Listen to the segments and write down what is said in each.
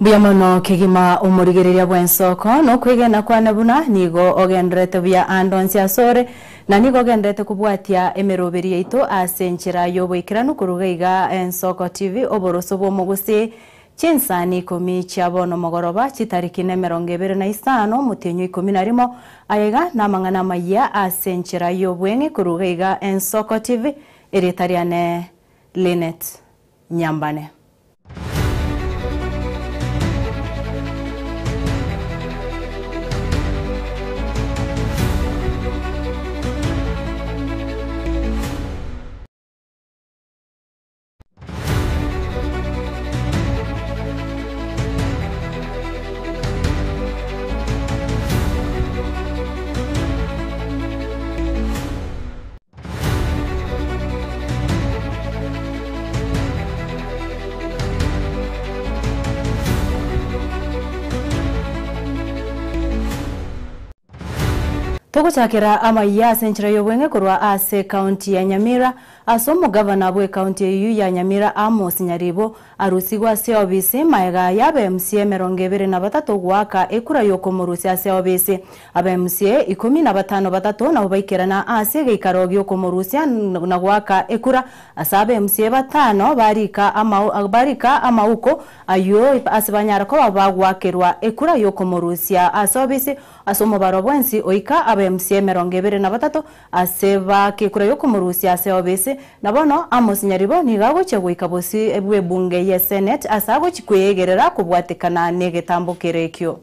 Biamono kigima umurigereria bwensoko no kwigena kwa nabuna nigo ogendrete bya andonsia sore na nigo ogendrete kubwatia emeroberi yaitu asenchira yobwikiranu kurugaiga ensoko TV oboroso bwo mugusi chinsani 10 chabono mogoroba chitariki 25 mutenyo 11 ayega namangana maya asenchira yobwengi kurugaiga ensoko TV eritariane Linet Nyambane. Tokuchakira amaya senchira yobwenge kurwa ase county ya Nyamira asomo governor bwe county ya Nyamira Amos Nyaribo arusigwa se obisi maega yabe MCA 23 gwaka ekura yokomurusi ase obisi abe MCA 15 batatu na ubaikirana ase geikaro gyokomurusi na gwaka ekura asabe MCA 5 barika amauko ayo asibanyara ko bagwakirwa ekura yokomurusi ase obisi asomo barobwensi oika abe MCA 23 aseba kekura yokomurusi ase obisi nabono Amos Nyaribo nigago chegwika bosi ebwe bunge ya Senate asago chikwegerera kubwatekana negetambo kerekyo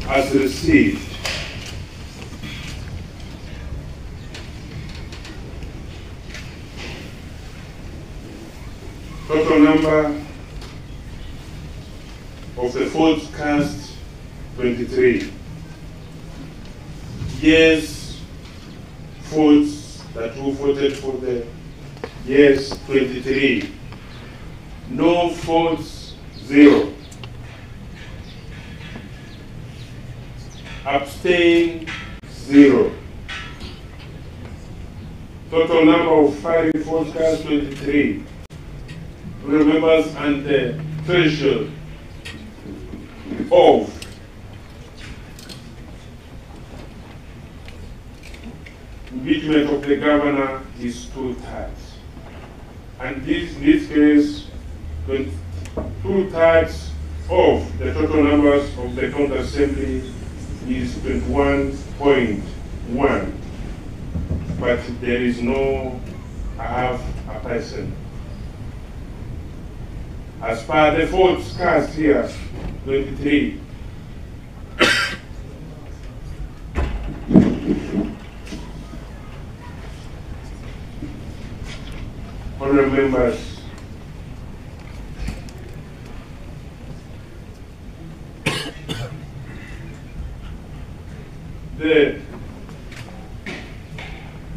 has received total number of the votes cast 23. Yes votes that who voted for the yes 23. No votes 0. Abstain 0. Total number of firing votes cast 23. Members and the threshold of impeachment of the governor is 2/3. And in this case, 2/3 of the total numbers of the county assembly is 21.1. But there is no half a person. As per the votes cast here, 23. Honorable members, the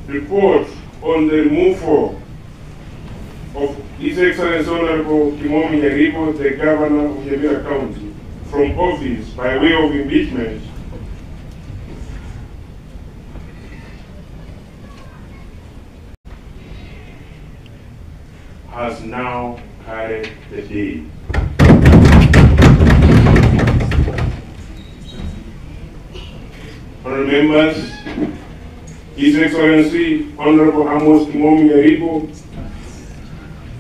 report on the removal of His Excellency Honorable Kimomi Nyaribo, the Governor of Nyamira County, from office by way of impeachment has now carried the day. Honorable members, His Excellency Honorable Amos Kimomi Nyaribo,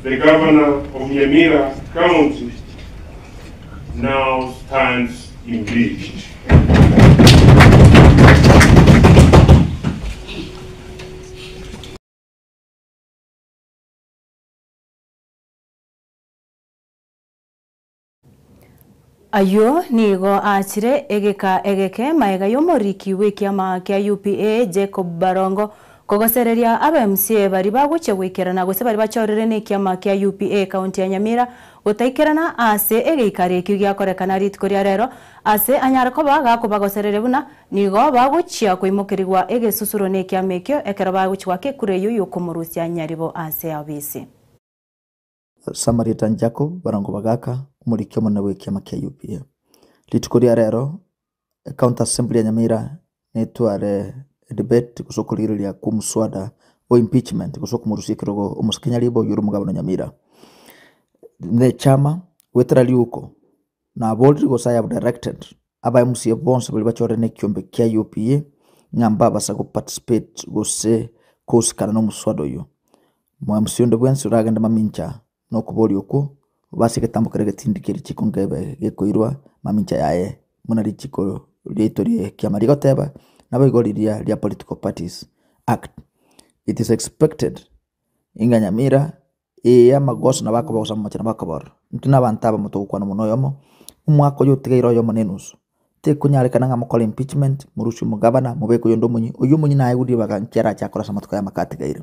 the Governor of Nyamira County, now stands impeached. Ayo nigo achire egeke maega yomoriki wekiama kya UPA Jacob Barongo kogosereria aba MCA bari baguche gwikirana gose bari bachorere ne kiama kya UPA county ya Nyamira gutaikirana ase egeikare kigya korekana ritkoria rero ase anyara ko baga ko bagoserere buna nigo baguchia kwimukirigwa egesusuro ne kya mekyo ekero baguchwa ke kureyo yokomurusia Nyaribo ase abisi Samaritan Jacob Barongo bagaka umurikyo mona wekiama kya UPA litkoria rero county assembly ya Nyamira netware debate kusokuliriria kumuswada o impeachment kusokumurusika rogo umusikenya libo yuru mugabo na Nyamira the chama wetera liuko na boldri go saya directed aba MCA bonse bali bachore ne kyombe kya UPA ngamba basa go participate go se kosikana no muswado yo mwa msiondo bwensi uragenda mamincha no kuboli uko basi ketambo kare gatindikiri chikongebe gekoirwa mamincha yae muna lichiko lietorie kya marigo teba na bagoli lia political parties act. It is expected inga Nyamira ya magoso na bako bakosa machana bakabor ntina bantaba muto kwa no yomo umwako yo tigiro yo manenusu te kunyale kananga mukole impeachment murushu mugabana mubeko yondo munyi uyu munyi naye udi bagankera cyakora samatuka ya makati gaire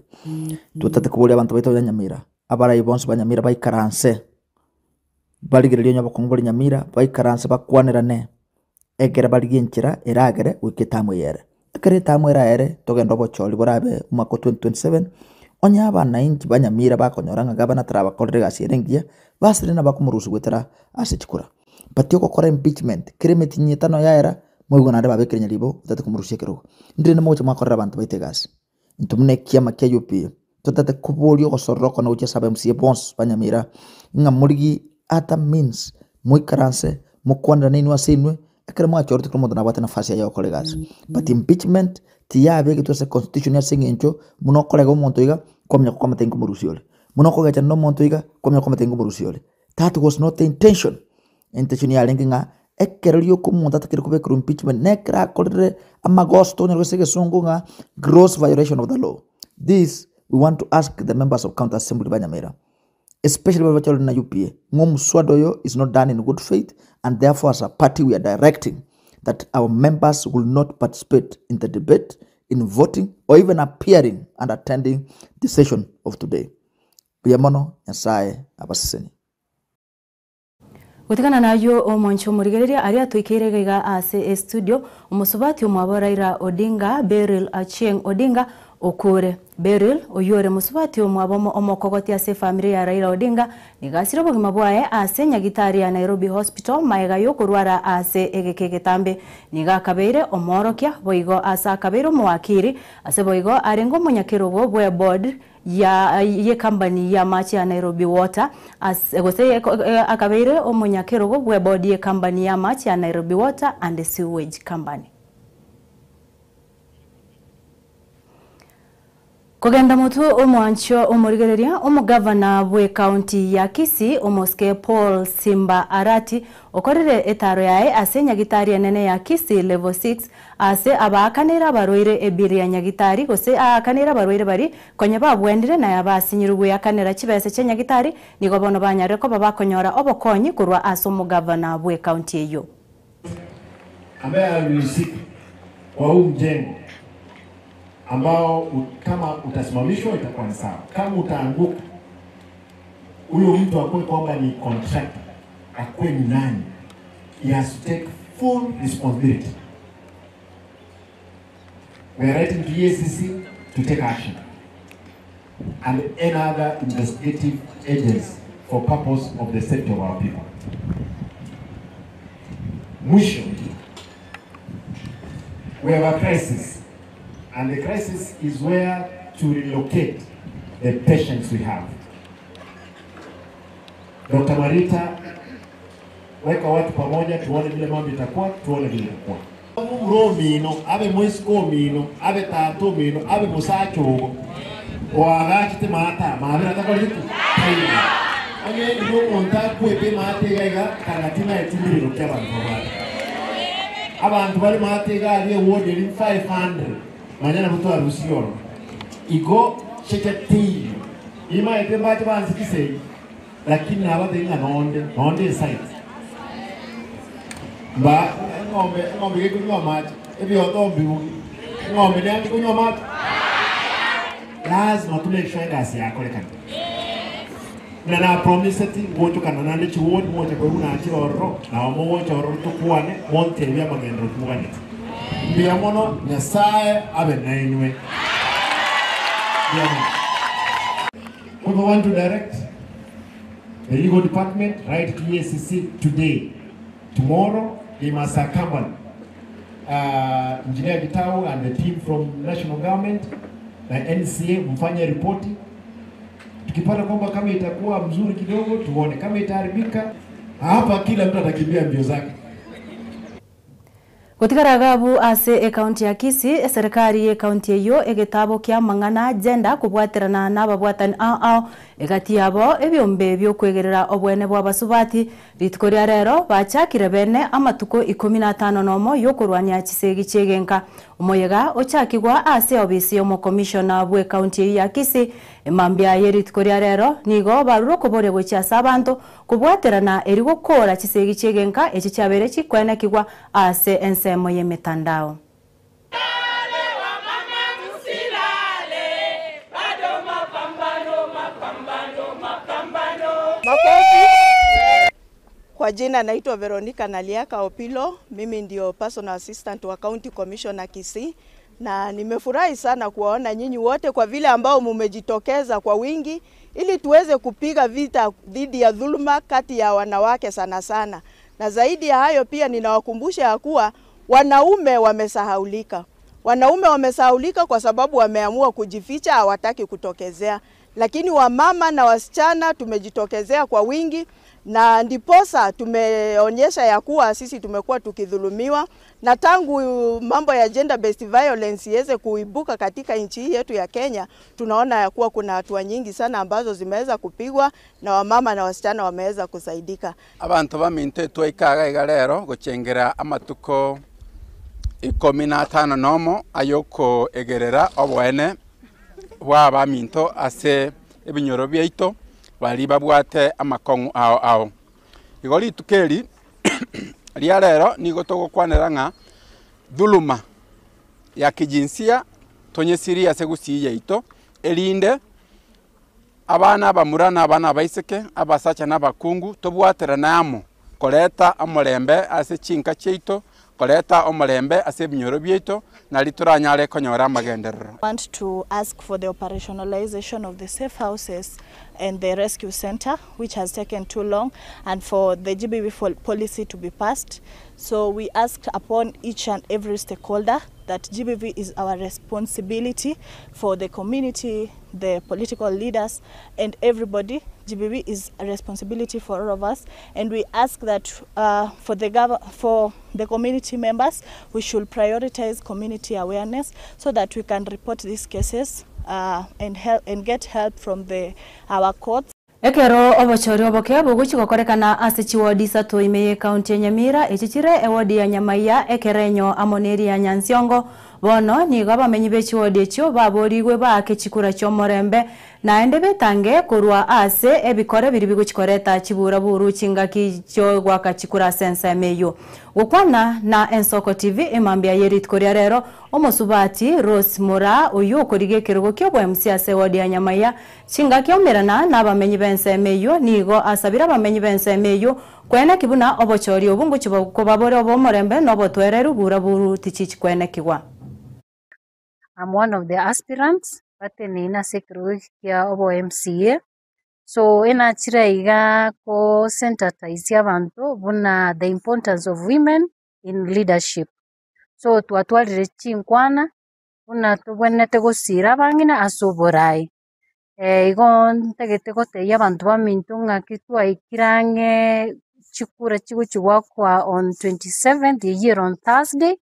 tutate kubuli abantu baito Nyamira abara ibonse banyamira bayikaranse baligirira nyo bakongoli Nyamira bayikaranse bakwanirane egera baliginkira eragere wiketamwe yere ekere tamwe raere togendo bocholi borabe umako 2027 onya abana inji Banyamira bakonyoranga gabana traba kolrega sirengia basirina bakumurusu gwetera asichikura patio kokora impeachment kremeti nyetano yaera moigo nande babekere nyalibo tate kumurushia kero ndire namo chama korra bantu baitegas intumne kiama kya UP totate kubolio gosorroko na uche saba MCA bons Banyamira ngamurigi ata means muikaranse mukwanda nini wasinwe ekere mwa chorte kromo na bata nafasi ya kolegas but impeachment tiyabe kitose constitution ya singencho muno kolega umuntu iga komnya kwa tengo murusiole muno koga no muntu iga komnya kwa tengo murusiole that was not the intention ya lenginga ekerelio kumunta takiri kubekuru impeachment nekra kolre amagosto ne wesege sungunga gross violation of the law. This we want to ask the members of county assembly Banyamira, especially when na UPA ngom swadoyo is not done in good faith, and therefore as a party we are directing that our members will not participate in the debate, in voting, or even appearing and attending the session of today. Biamono Nyasaye abasiseni. Gutikana nayo omoncho murigereria aria twikire gaiga ase studio umusubati umwaboraira Odinga Beryl Achieng Odinga okure Beryl oyore musubati umwabomo omokogoti ase family ya Raila Odinga nigasira bogima bwae ase nyagitari ya Nairobi Hospital maega yo kurwara ase egekegetambe niga kabeire omorokia boigo asa kabeiro mwakiri ase boigo arengo munyakirogo bwe board ya ye company ya machi ya Nairobi Water as gose akabeire omunyakirogo bwe board ye company ya machi ya Nairobi Water and Sewage Company. Kogenda mutu omwancho omurigereria omugavana bwe county ya Kisii omoske Paul Simba Arati okorere etaro yae ase nyagitari nene ya Kisii level 6 ase abakanira baroire ebiri ya nyagitari gose akanira baroire bari konya babwendire na yabasinyirwe yakanira kibese cya nyagitari nigo bono banyare ko babakonyora obokonyi kurwa ase omugavana bwe county eyo ambaye alisika kwa huu mjengo ambao kama utasimamishwa itakuwa ni sawa. Kama utaanguka huyo mtu akue kwamba ni contractor, akue ni nani, he has to take full responsibility. We are writing to EACC to take action and any other investigative agents for purpose of the safety of our people. Mwisho, we have a crisis. And the crisis is where to relocate the patients we have. Dr. Marita, weka watu pamoja, tuone vile mambo itakuwa, tuone vile itakuwa. Mino, abe mwesko mino, abe tato mino, abe musacho. Wagachite mata, maabira atakwa litu. Anye ndio monta kuepe mate gaiga, kanatina etindiri rokia bantu. Abantu bali mate gaiga ward 500. Manyana mtu arusioro igo cheketi ima etembati banzikise lakini abadenga nonde site ba ngombe gekunywa maji ebyoto mbibu ngombe nyangi kunywa maji lazima make sure ngasi yakolekana na promise ti wocho kana nande chiwodi moja kwa una chiroro na omocho oro tukwane monte bya magendo tumugane biamono Nyasaye abe nainywe. We want to direct the legal department right to EACC today. Tomorrow they must accompany Engineer Gitau and the team from national government na NCA mfanye reporting Tukipata kwamba kama itakuwa mzuri kidogo tuone, kama itaharibika hapa kila mtu atakimbia mbio zake. Gutigaraga ase county ya Kisii, serikali ya county eyo egitabo kia mang'ana agenda kubwaterana n'ababwatani ao egati yabo ebyombe byokwegerera obwene bwa basubati rituko ria rero bachakire bene amatuko 15 nomo yokurwanya chisegi chegenka omoyega ochakigwa ase obisi omo commissioner bwe county ya Kisii emambia ye rituko ria rero nigo baruro kobore gochasa abantu kubwaterana erigo kora chisegi chegenka echi chabere chikwenekigwa ase ensemo ye mitandao. Kwa jina naitwa Veronica Naliaka Opilo, mimi ndio personal assistant wa County Commissioner Kisii, na nimefurahi sana kuwaona nyinyi wote kwa vile ambao mumejitokeza kwa wingi ili tuweze kupiga vita dhidi ya dhuluma kati ya wanawake sana. Na zaidi ya hayo pia ninawakumbusha ya kuwa wanaume wamesahaulika. Wanaume wamesahaulika kwa sababu wameamua kujificha, hawataki kutokezea. Lakini wamama na wasichana tumejitokezea kwa wingi, na ndiposa tumeonyesha ya kuwa sisi tumekuwa tukidhulumiwa, na tangu mambo ya gender based violence iweze kuibuka katika nchi yetu ya Kenya, tunaona ya kuwa kuna hatua nyingi sana ambazo zimeweza kupigwa na wamama na wasichana wameweza kusaidika. Abantu baminte twaikaga igarero gucengera amatuko 15 nomo ayoko egerera obwene bwa baminto ase ebinyoro byaito bali babwate amakongu ao igoli tukeri ria rero nigo tugukwanira nga dhuluma ya kijinsia tonyesiria segusiye ito elinde abana bamurana abana baiseke abasacha nabakungu tobwatera namo koleta amorembe ase chinka cheito koleta omorembe ase binyoro byeito nali turanyare konyora magenderero. Want to ask for the operationalization of the safe houses and the rescue center, which has taken too long, and for the GBV policy to be passed. So we asked upon each and every stakeholder that GBV is our responsibility for the community, the political leaders, and everybody. GBV is a responsibility for all of us, and we ask that for the community members, we should prioritize community awareness so that we can report these cases and get help from our courts. Ekero obochori oboke boguchi gokorekana ase chiwodi sato imeye county ya Nyamira echichire ewodi ya Nyamaiya ekerenyo amoneri ya Nyansiongo bono nigo bamenyi bechiwodi echo baborigwe bake chikura cyo morembe naende betange kurwa ase ebikore biri biguchikoreta chibura buru chingaki cyo gwaka chikura sensa meyo gukwana na Ensoko TV emambia yerit koria rero omosubati Rose Mura oyo korige kerugo kyo bwa MCS wodi ya Nyamaiya chingaki omerana na bamenyi bense meyo nigo asabira bamenyi bense meyo kwene kibuna obochori obungu chibo kobabore obomorembe nobotwereru bura buru tichichi kwene kigwa. I'm one of the aspirants batenina sekrukia obo MCA. So ina chiraiga ko sensitize abantu buna the importance of women in leadership. So twatwalire chinkwana buna tubonete gusira bangina asoborai. Igon tegete gote yabantu bamintu ngakitwa ikirange chikura chigwa kwa on 27th the year on Thursday.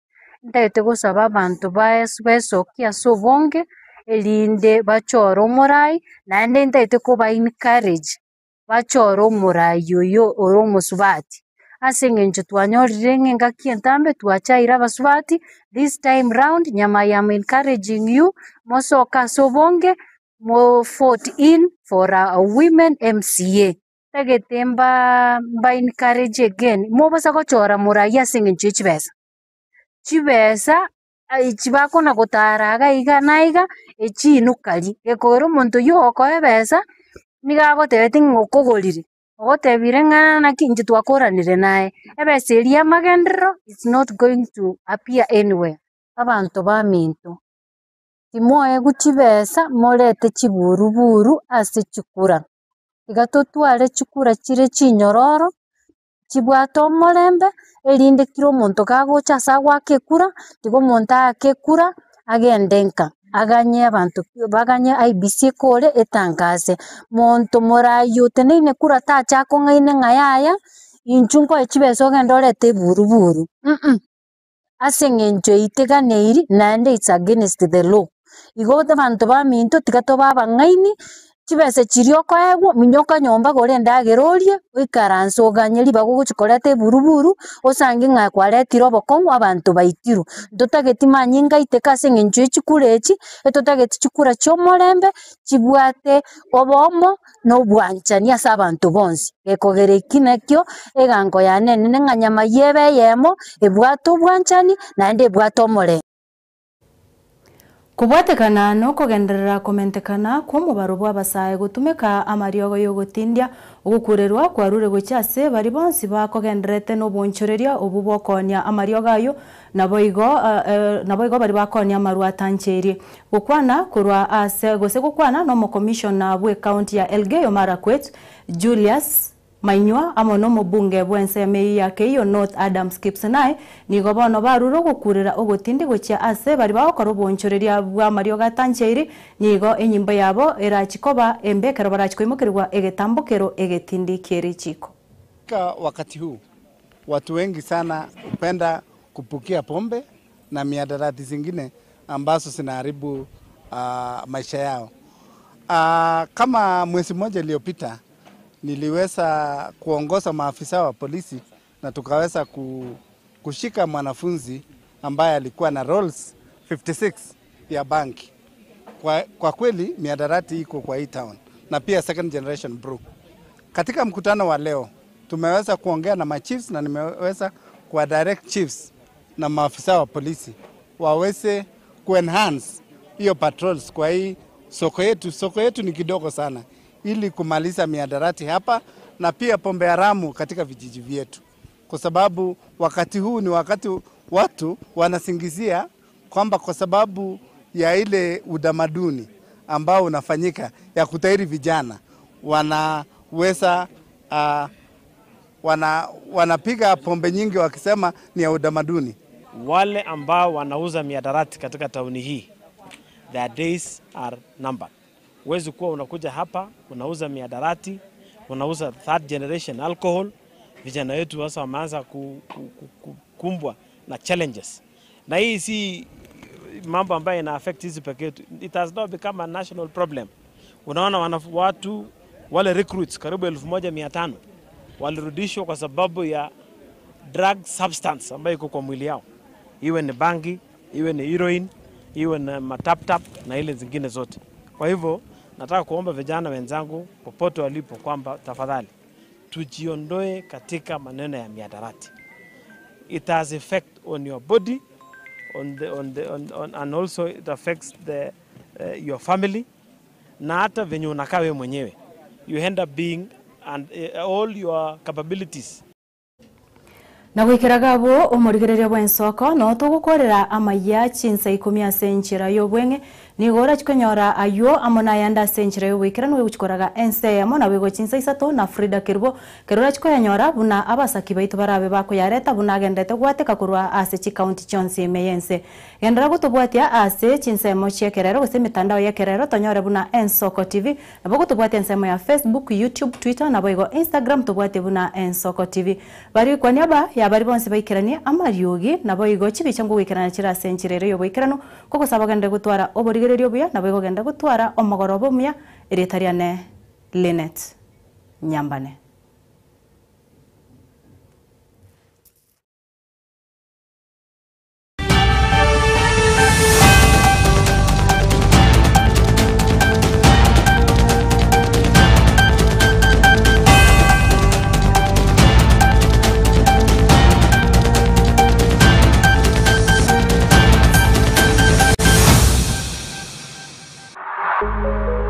Ndete gusaba abantu baesokia sobonge elinde bachoro murai na ndete kuba encourage bachoro murai yoyo oromo subati asengenje twanyorire ngenga kientambe twachaira basubati this time round Nyamaiya am encouraging you mosoka sobonge mo vote in for a women MCA tagetemba ba encourage again mo basa gochora murai asengenje chibesa chibako na gutaraga iga naiga echinukari ekoro muntu yoko ebesa niga gotebeti ngokogorire ogotebire ngana na kinji twakoranire naye ebesa eria magendero it's not going to appear anywhere. Abantu bamintu timoe guchibesa morete chiburuburu ase chikura iga totware chikura chire chinyororo chibwato morembe elinde kiro muntu gagocha sagwa kekura tigo muntu akekura agendenka aganye abantu baganye IBC kore etangase monto morayo teneine kura tacha kongaine ngayaya inchunko echibeso gendorete buruburu asengencho iteganeiri nande it's against the law igote bantu ba minto tigato baba ngaini chibese chirioko ego minyoka nyomba gore ndagerorie ikaranso ganyeri baguchikorete buruburu osange nga kwaretiro bokongwa abantu baitiru ndotageti manyinga itekase ngencho echikurechi etotageti chikura chomorembe chibwate obomo no bwanchani asa abantu bonsi ekogereki nakyo egango yanene nganyama yebe yemo ebwato bwanchani nande bwato more kubwatekana no kugenderera komentekana kwa mubaro bw'abasaye gutumika amariogo yogutindia ugukurerwa kwa rure guchase bari bonsi bakogenderete no bonchoreria obubokonia amariogo ayo naboigo bari bakonia marua tancheri gukwana kurwa ase gose gukwana no commissioner bwe county ya Elgeyo Marakwet Julius Mainywa amono mubunge bwense mei ya Keio North Adams Kipsenai nigo bono baruro gukurira ogotindi gocha ase bari bakoro bonchoreria bwa Mario Gatancheiri nigo enyimba yabo erachikoba embekero barachikoimukirwa egetambukero egetindi kerichiko. Wakati huu watu wengi sana upenda kupukia pombe na miadarati zingine ambazo zinaharibu maisha yao. Kama mwezi mmoja iliyopita niliweza kuongoza maafisa wa polisi na tukaweza kushika mwanafunzi ambaye alikuwa na rolls 56 ya banki. Kwa kweli miadarati iko kwa hii town na pia second generation brew. Katika mkutano wa leo tumeweza kuongea na machiefs na nimeweza kuwa direct chiefs na maafisa wa polisi waweze kuenhance hiyo patrols kwa hii soko yetu. Soko yetu ni kidogo sana ili kumaliza miadarati hapa na pia pombe haramu katika vijiji vyetu. Kwa sababu wakati huu ni wakati watu wanasingizia kwamba kwa sababu ya ile utamaduni ambao unafanyika ya kutairi vijana wanaweza wanapiga pombe nyingi wakisema ni ya utamaduni. Wale ambao wanauza miadarati katika tauni hii, their days are numbered. Uwezi kuwa unakuja hapa, unauza miadarati, unauza third generation alcohol. Vijana wetu sasa wameanza kukumbwa na challenges. Na hii si mambo ambayo ina affect hizi pekee. It has now become a national problem. Unaona watu wale recruits karibu 1500 walirudishwa kwa sababu ya drug substance ambayo iko kwa mwili yao. Iwe ni bangi, iwe ni heroin, iwe ni matap-tap na ile zingine zote. Kwa hivyo nataka kuomba vijana wenzangu popote walipo kwamba tafadhali tujiondoe katika maneno ya miadarati. It has effect on your body, and also it affects your family na hata venye unakaa wewe mwenyewe. You end up being and all your capabilities. Na gwikiragabo umurigereria bwensoko no tugukorera amaya chinsa 10 senchira yo bwenge ni gora chikonyora ayo amona yanda senchira yo wikira no guchikoraga ense yamo na wego chinsa 3 na Frida Kirbo kerora chikoyanyora buna abasaki baitu barabe bako yareta buna gendete gwateka kurwa ase chi county chonse meyense gendera gutubwatia ase chinsa yamo chekerero gose mitandao ya kerero tonyore buna Ensoko TV na bogo tubwatia ensemo ya Facebook, YouTube, Twitter na bogo Instagram tubwatia buna Ensoko TV bari kwa niaba ya bari bonse baikirani amariogi na boigo chibicango wikirana chira senchirero yo boikirano koko sabagande gutwara oborigererio buya na boigo genda gutwara omogorobo muya eretariane Linet Nyambane. Thank you.